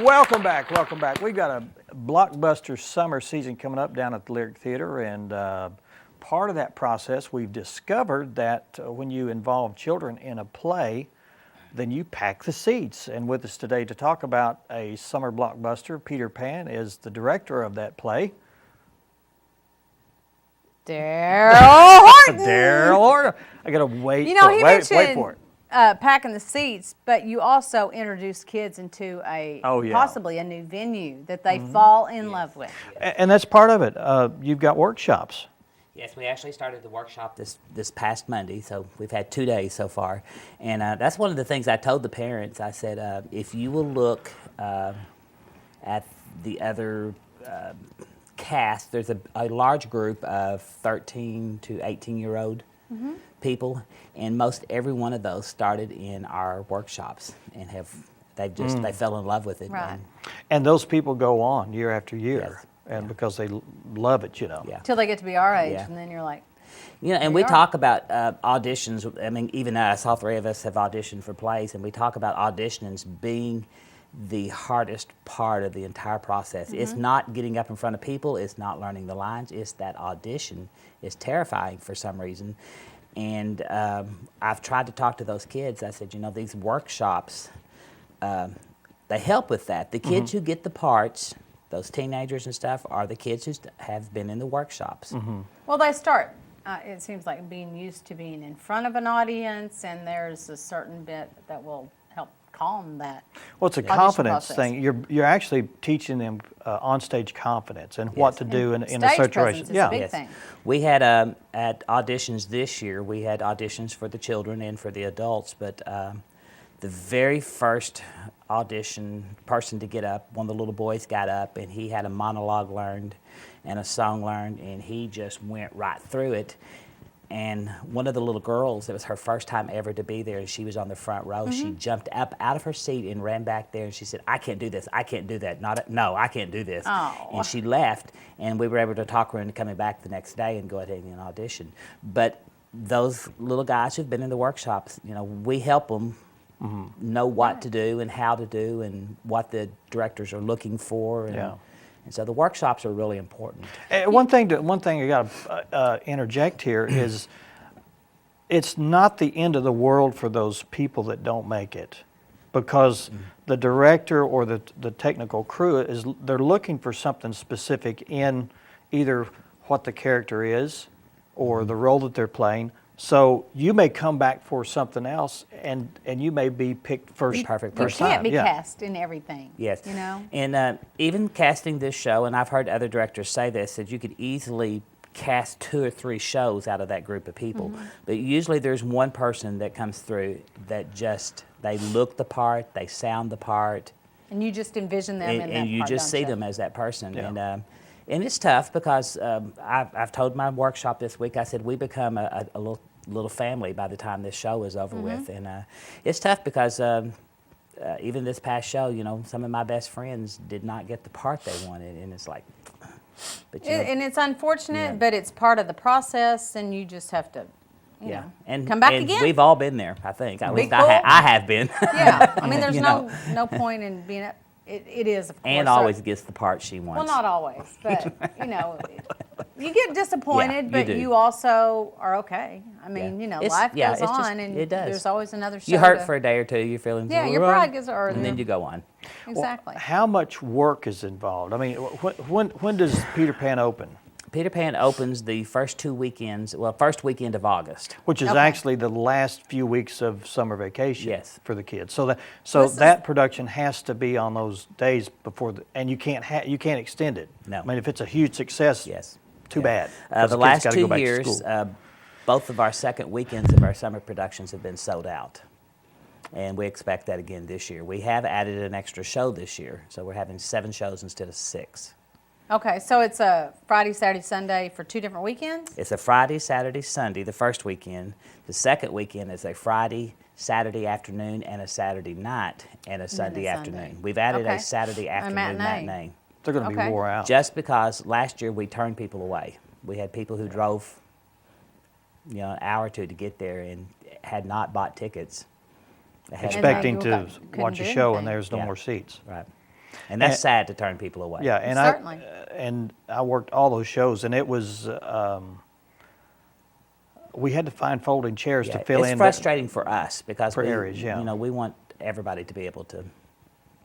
Welcome back, welcome back. We've got a blockbuster summer season coming up down at the Lyric Theater, and part of that process, we've discovered that when you involve children in a play, then you pack the seats. And with us today to talk about a summer blockbuster, Peter Pan, is the director of that play. Darrell Whorton. Darrell Whorton. I gotta wait. You know, he wait mentioned for it. Packing the seats, but you also introduce kids into a possibly a new venue that they fall in love with. And that's part of it. You've got workshops. Yes, we actually started the workshop this past Monday, so we've had 2 days so far. And that's one of the things I told the parents. I said, if you will look at the other cast, there's a large group of 13 to 18-year-old people, and most every one of those started in our workshops and they fell in love with it. Right. And those people go on year after year. Yes. And because they love it, you know. Yeah. Till they get to be our age, and then you're like, and we talk about auditions. I mean, even us, all three of us have auditioned for plays, and we talk about auditions being the hardest part of the entire process. It's not getting up in front of people, it's not learning the lines, it's that audition is terrifying for some reason. And I've tried to talk to those kids. I said, you know, these workshops, they help with that. The kids who get the parts, those teenagers and stuff, are the kids who have been in the workshops. well, they start, it seems like, being used to being in front of an audience, and there's a certain bit that will help calm that. Well, it's a confidence thing. You're actually teaching them on-stage confidence and what to do in a situation. Yeah, big thing. We had at auditions this year. We had auditions for the children and for the adults, but the very first audition person to get up, one of the little boys got up, and he had a monologue learned and a song learned, and he just went right through it. And one of the little girls, it was her first time ever to be there, and she was on the front row. She jumped up out of her seat and ran back there, and she said, I can't do this, I can't do that, no, I can't do this. Oh. And she left, and we were able to talk her into coming back the next day and go ahead and audition. But those little guys who've been in the workshops, you know, we help them know what to do and how to do and what the directors are looking for. And so the workshops are really important. One thing I got to interject here is it's not the end of the world for those people that don't make it, because the director or the technical crew they're looking for something specific in either what the character is or the role that they're playing. So you may come back for something else, and you may be picked first. Perfect. You can't be cast in everything. Yes. You know? And even casting this show, and I've heard other directors say this, that you could easily cast 2 or 3 shows out of that group of people. But usually there's one person that comes through that they look the part, they sound the part. And you just envision them in that part, and you just see them as that person. Yeah. And it's tough because I've told my workshop this week, I said we become a little family by the time this show is over with. And it's tough because even this past show, you know, some of my best friends did not get the part they wanted. And it's like, but and it's unfortunate, but it's part of the process, and you just have to, you know, and come back and again. We've all been there, I think. At least cool. I have been. Yeah, I mean, there's no point in being up. It is, of course. Anne always gets the part she wants. Well, not always, but, you know, you get disappointed, but do. you also are okay. I mean, you know, life goes on, and it does. There's always another show. You hurt for a day or two, you're feeling your pride gets hurt. and then you go on. Exactly. Well, how much work is involved? I mean, when does Peter Pan open? Peter Pan opens the first 2 weekends, first weekend of August. Which is actually the last few weeks of summer vacation for the kids. So that production has to be on those days before, and you can't extend it. No. I mean, if it's a huge success, too bad. The last 2 years, both of our second weekends of our summer productions have been sold out. And we expect that again this year. We have added an extra show this year, so we're having 7 shows instead of 6. Okay, so it's a Friday, Saturday, Sunday for 2 different weekends? It's a Friday, Saturday, Sunday, the first weekend. The second weekend is a Friday, Saturday afternoon, and a Saturday night, and a Sunday afternoon. We've added a Saturday afternoon matinee. They're going to be wore out. Just because last year we turned people away. We had people who drove, an hour or two to get there and had not bought tickets. Expecting to watch a show and there's no more seats. Right. And that's sad to turn people away. Yeah, and Certainly. I worked all those shows, and it was we had to find folding chairs to fill in. It's frustrating for us because for areas, yeah. we want everybody to be able to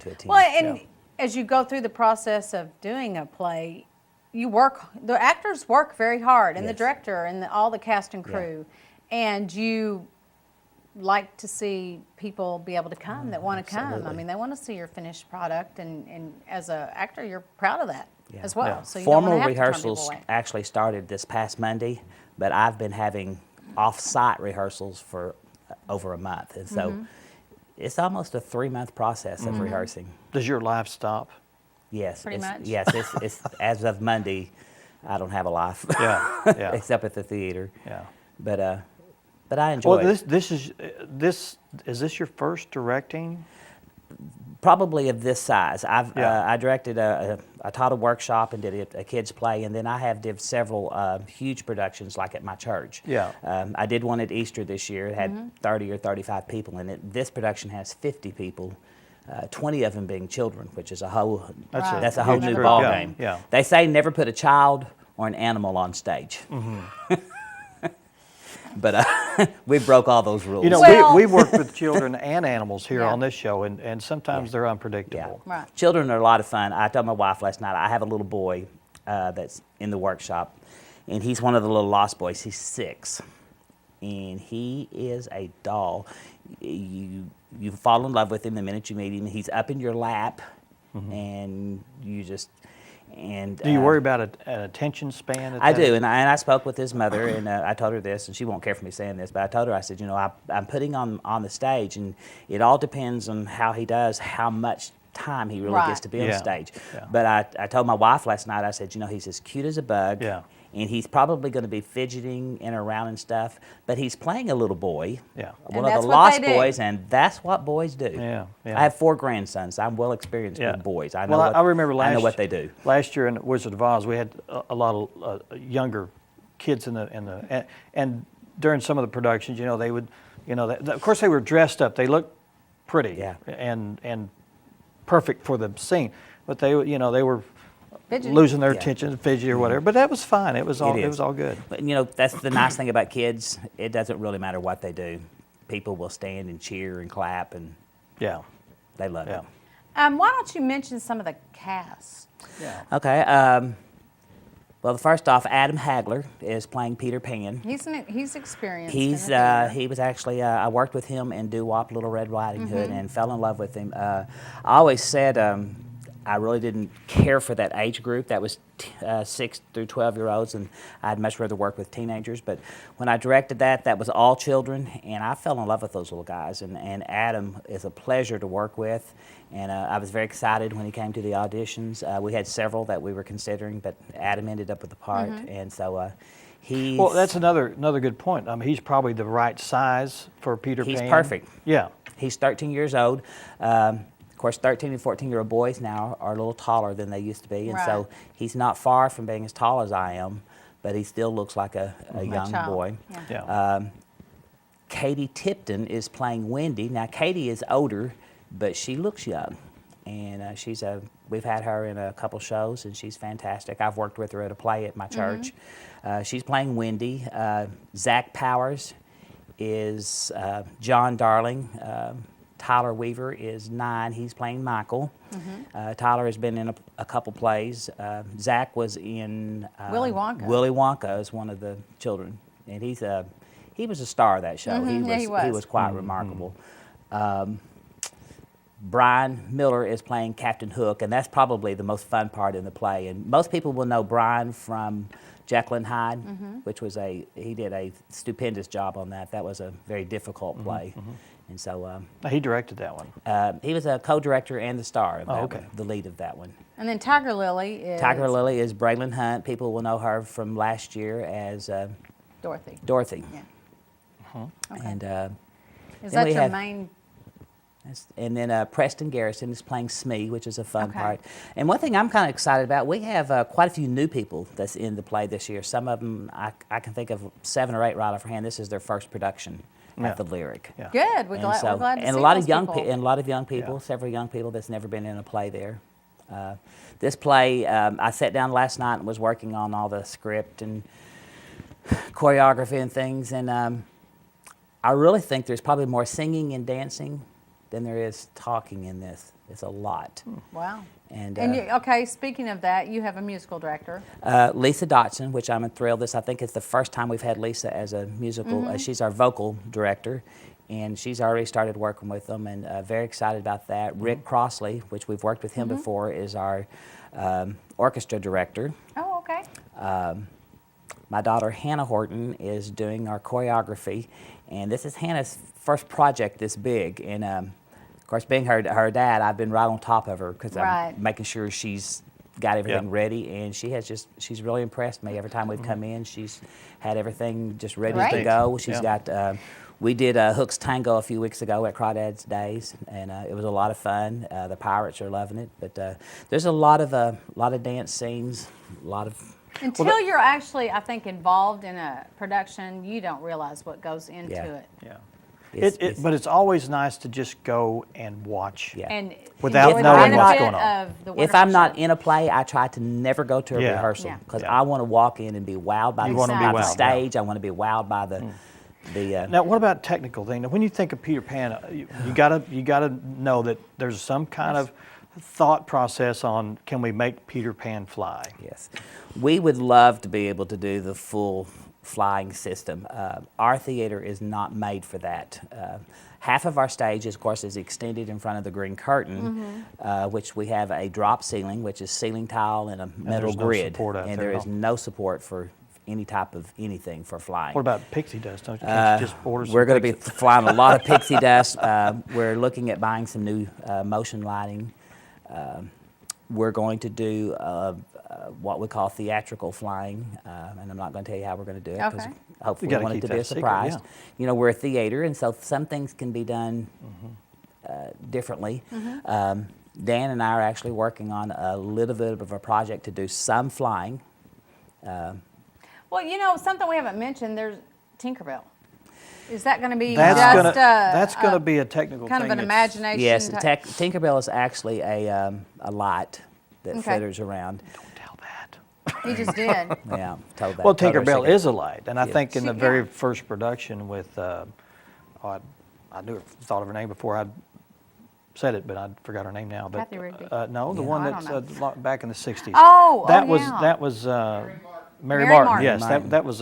attend. Well, and as you go through the process of doing a play, the actors work very hard, and the Yes. director and all the cast and crew, and you like to see people be able to come that want to come. I absolutely. mean, they want to see your finished product, and as an actor, you're proud of that Yeah. as well. Yeah. So you don't Formal want to have to turn rehearsals people away. actually started this past Monday, but I've been having off-site rehearsals for over a month, and so it's almost a 3-month process of rehearsing. Does your life stop? Yes, Pretty much. Yes, it's as of Monday, I don't have a life. Yeah, yeah. Except at the theater. Yeah. But I enjoy Well, it. is this your first directing? Probably of this size. Yeah. I directed I taught a workshop and did a kids play, and then I did several huge productions like at my church. Yeah. I did one at Easter this year. It had 30 or 35 people in it. This production has 50 people. 20 of them being children, which is a whole Right. that's a whole Huge new group, ball yeah, game. yeah. They say never put a child or an animal on stage. But we broke all those rules. You know, Well- we work with children and animals here Yeah. on this show, and sometimes they're unpredictable. Right. Children are a lot of fun. I told my wife last night, I have a little boy that's in the workshop, and he's one of the little lost boys. He's 6, and he is a doll. You fall in love with him the minute you meet him. He's up in your lap, and you just and. Do you worry about an attention span? At I that do, and I spoke with his mother, and I told her this, and she won't care for me saying this, but I told her, I said, I'm putting on the stage, and it all depends on how he does, how much time he really Right. gets to be on Yeah, stage. yeah. But I told my wife last night, I said, he's as cute as a bug, Yeah. and he's probably going to be fidgeting and around and stuff, but he's playing a little boy, Yeah. one And of that's the what lost they do. boys, and that's what boys do. Yeah, yeah. I have 4 grandsons. I'm well experienced Yeah. with boys. I know Well, what, I remember I know last what they do. Last year in Wizard of Oz, we had a lot of younger kids and during some of the productions, they would, of course they were dressed up. They looked pretty, Yeah. and perfect for the scene, but they were Fidgety. losing their Yeah. attention, fidgety or whatever. But that was fine. It was all It it is. was all good. But, that's the nice thing about kids. It doesn't really matter what they do. People will stand and cheer and clap, and Yeah, they love yeah, it. Why don't you mention some of the cast? yeah. Okay. Well, first off, Adam Hagler is playing Peter Pan. He's experienced. He's in the theater. he was actually I worked with him in Doo-Wop, Little Red Riding Hood, and fell in love with him. I always said I really didn't care for that age group. That was 6 through 12-year-olds, and I'd much rather work with teenagers. But when I directed that was all children, and I fell in love with those little guys. And Adam is a pleasure to work with, and I was very excited when he came to the auditions. We had several that we were considering, but Adam ended up with the part, and so he's Well, that's another good point. I mean, he's probably the right size for Peter He's Pan. perfect. Yeah, He's 13 years old. Of course, 13 and 14-year-old boys now are a little taller than they used to be, and so Right. he's not far from being as tall as I am, but he still looks like a young child. boy. Yeah. yeah. Katie Tipton is playing Wendy. Now, Katie is older, but she looks young, and we've had her in a couple shows, and she's fantastic. I've worked with her at a play at my church. She's playing Wendy. Zach Powers is John Darling. Tyler Weaver is 9. He's playing Michael. Tyler has been in a couple plays. Zach was in Willy Wonka. Willy Wonka as one of the children, and he was a star of that show. Yeah, he was. He was quite remarkable. Brian Miller is playing Captain Hook, and that's probably the most fun part in the play. And most people will know Brian from Jekyll and Hyde, which was he did a stupendous job on that. That was a very difficult play. And so He directed that one. he was a co-director and the star of that okay. one, the lead of that one. And then Tiger Lily is Tiger Lily is Braylon Hunt. People will know her from last year as Dorothy. Dorothy. Yeah. Okay. And Is then that we your have- main? and then Preston Garrison is playing Smee, which is a fun Okay. part. And one thing I'm kind of excited about, we have quite a few new people that's in the play this year. Some of them, I can think of 7 or 8 right off hand. This is their first production Yeah. at the Lyric. Yeah. Good. We're And glad. so- We're glad to and see a lot those of young people. and a lot of young people, Yeah. several young people that's never been in a play there. This play, I sat down last night and was working on all the script and choreography and things, and I really think there's probably more singing and dancing than there is talking in this. It's a lot. Wow. And okay, speaking of that, you have a musical director. Lisa Dotson, which I'm thrilled. I think it's the first time we've had Lisa as a musical. She's our vocal director, and she's already started working with them, and very excited about that. Rick Crossley, which we've worked with him before, is our orchestra director. Oh, okay. My daughter Hannah Whorton is doing our choreography, and this is Hannah's first project this big. And of course, being her dad, I've been right on top of her because I'm making sure she's got everything ready, and she's really impressed me. Every time we've come in, she's had everything just ready to go. She's got. We did Hook's Tango a few weeks ago at Crawdad's Days, and it was a lot of fun. The Pirates are loving it, but there's a lot of dance scenes, a lot of. Until you're actually, I think, involved in a production, you don't realize what goes into it. Yeah. But it's always nice to just go and watch And without enjoy knowing the what's benefit going on. of the If I'm not wonderful in a play, I try to never go to a rehearsal because I want to walk in and be wowed by, the stage. I want to be wowed by the. Now, what about technical thing? Now, when you think of Peter Pan, you gotta know that there's some kind of thought process on can we make Peter Pan fly? Yes, we would love to be able to do the full flying system. Our theater is not made for that. Half of our stage, of course, is extended in front of the green curtain, which we have a drop ceiling, which is ceiling tile and a metal grid, and there is no support for any type of anything for flying. What about pixie dust? Don't you think you just order some We're going to be pixie- flying a lot of pixie dust. We're looking at buying some new motion lighting. We're going to do what we call theatrical flying, and I'm not going to tell you how we're going to do it because hopefully we want it to be a surprise. You know, we're a theater, and so some things can be done differently. Dan and I are actually working on a little bit of a project to do some flying. Well, you know, something we haven't mentioned, there's Tinkerbell. Is that going to be that's going to be a technical kind thing. of an imagination? Yes, Tinkerbell is actually a light that flitters around. Don't tell that. He just did. Yeah, told that. Well, told her Tinkerbell she is a light, and I think in the She- very first production with, I thought of her name before I said it, but I forgot her name now. But Kathy Rigby. no, the Yeah. one I that's don't know. back in the '60s. Oh, that yeah. was Mary Mary Martin. Martin. Yes, Martin. that was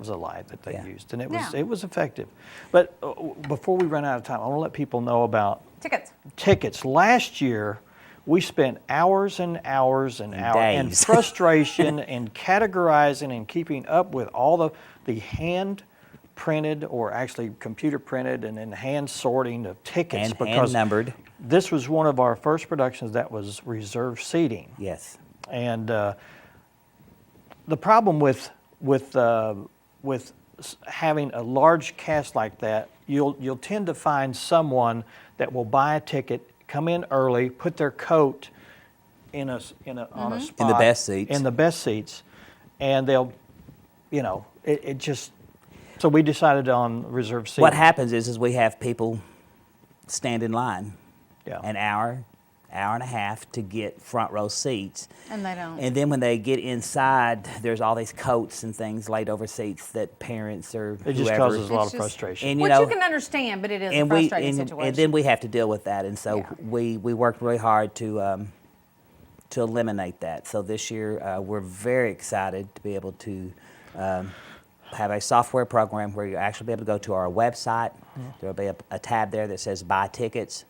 a light that they Yeah. used, and Yeah. it was effective. But before we run out of time, I want to let people know about Tickets. tickets. Last year, we spent hours and hours and hours and Days. frustration and categorizing and keeping up with all the hand printed or actually computer printed and then hand sorting of tickets And because hand numbered. this was one of our first productions that was reserved seating. Yes. And the problem with having a large cast like that, you'll tend to find someone that will buy a ticket, come in early, put their coat on a spot In the best seats. in the best seats, and they'll, it just. So we decided on reserved seating. What happens is we have people stand in line an hour and a half to get front row seats. And they don't. And then when they get inside, there's all these coats and things laid over seats that parents or It just whoever. causes a lot It's of just- frustration. And, Which you can understand, but it is a frustrating situation. and then we have to deal with that, and so Yeah. we worked really hard to eliminate that. So this year we're very excited to be able to have a software program where you actually be able to go to our website. There'll be a tab there that says Buy Tickets.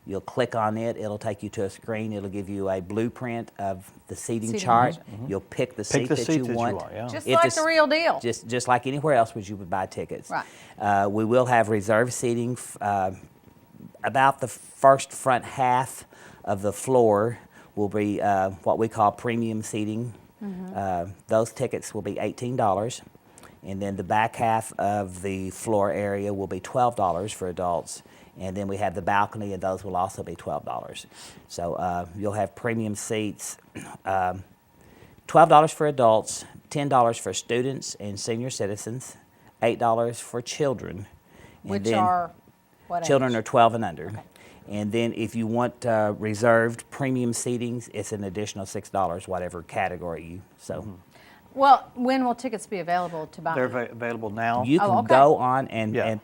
You'll click on it. It'll take you to a screen. It'll give you a blueprint of the seating chart. You'll pick the seat the that seat you that you want. want, yeah. Just If like it's- the real deal. Just like anywhere else where you would buy tickets. Right. We will have reserved seating. About the first front half of the floor will be what we call premium seating. Those tickets will be $18. And then the back half of the floor area will be $12 for adults. And then we have the balcony, and those will also be $12. So you'll have premium seats, $12 for adults, $10 for students and senior citizens, $8 for children. And Which then are what children age? are 12 and under. And then if you want reserved premium seatings, it's an additional $6, whatever category you. So Well, when will tickets be available to buy? They're available now. you can okay. go on and Yeah.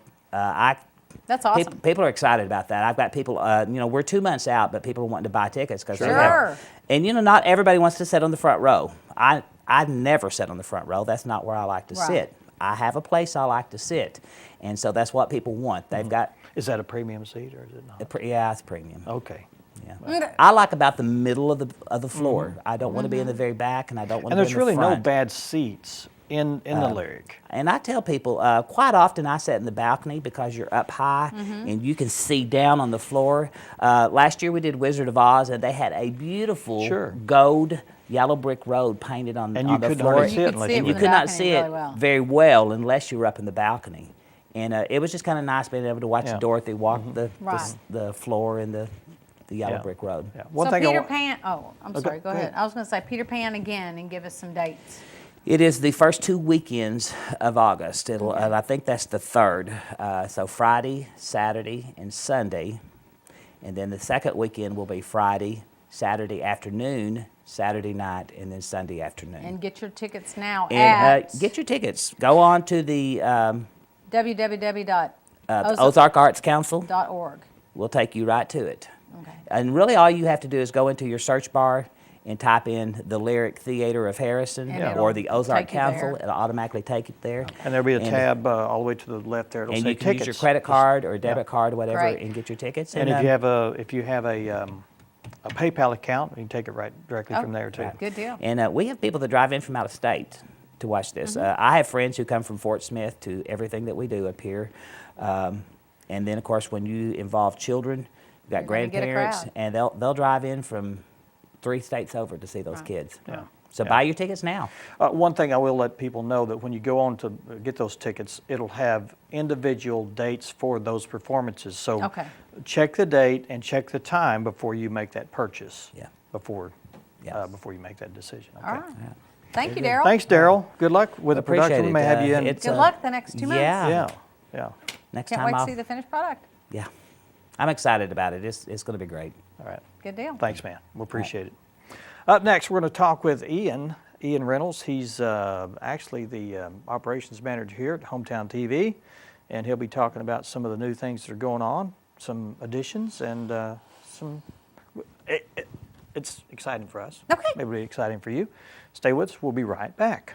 That's awesome. People are excited about that. I've got people, we're 2 months out, but people are wanting to buy tickets because Sure. And not everybody wants to sit on the front row. I never sit on the front row. That's not where I like to Right. sit. I have a place I like to sit, and so that's what people want. They've got Is that a premium seat or is it not? yeah, it's premium. Okay. Yeah. I like about the middle of the floor. I don't want to be in the very back, and I don't want And to be there's in the really no front. bad seats in the Lyric. And I tell people, quite often I sit in the balcony because you're up high and you can see down on the floor. Last year we did Wizard of Oz, and they had a beautiful Sure. gold yellow brick road painted on, And on you the couldn't floor. hardly see it could unless see it you And from you the could not balcony see really it well. very well unless you were up in the balcony. And it was just kind of nice being able to watch Yeah. Dorothy walk Right. the floor in the yellow Yeah. brick road. Yeah. So I Peter wa- Pan, I'm Okay, sorry, go go ahead. ahead. I was going to say Peter Pan again and give us some dates. It is the first 2 weekends of August. And I think that's the 3rd. So Friday, Saturday, and Sunday. And then the second weekend will be Friday, Saturday afternoon, Saturday night, and then Sunday afternoon. And get your tickets now And, at get your tickets. Go on to the www.ozark.org. Ozark Arts Council. We'll take you right to it. Okay. And really all you have to do is go into your search bar and type in the Lyric Theater of Harrison And or it'll the Ozark take you Council. there. It'll automatically take it there. And there'll be a And- tab all the way to the left there. It'll And say you can tickets. use your credit card or debit card or whatever Great. and get your tickets. And if you have a PayPal account, you can take it right directly from there too. Good deal. And we have people that drive in from out of state to watch this. I have friends who come from Fort Smith to everything that we do up here. And then, of course, when you involve children, you've got You're gonna get a grandparents, crowd. and they'll drive in from 3 states over to see those kids. Yeah. So buy your tickets now. One thing I will let people know that when you go on to get those tickets, it'll have individual dates for those performances. So Okay. check the date and check the time before you make that purchase. Yeah. Before Yeah. Before you make that decision. All Okay. right. Thank you, Darrell. Thanks, Darrell. Good luck with the Appreciate production. We it. may have you in. It's, Good luck the next 2 months. Yeah. Yeah. Next Can't time wait to I'll, see the finished product. yeah. I'm excited about it. It's going to be great. All right. Good deal. Thanks, man. We appreciate it. Up next, we're going to talk with Ian Reynolds. He's actually the operations manager here at Hometown TV, and he'll be talking about some of the new things that are going on, some additions, and some. It's exciting for us. Okay. Maybe exciting for you. Stay with us. We'll be right back.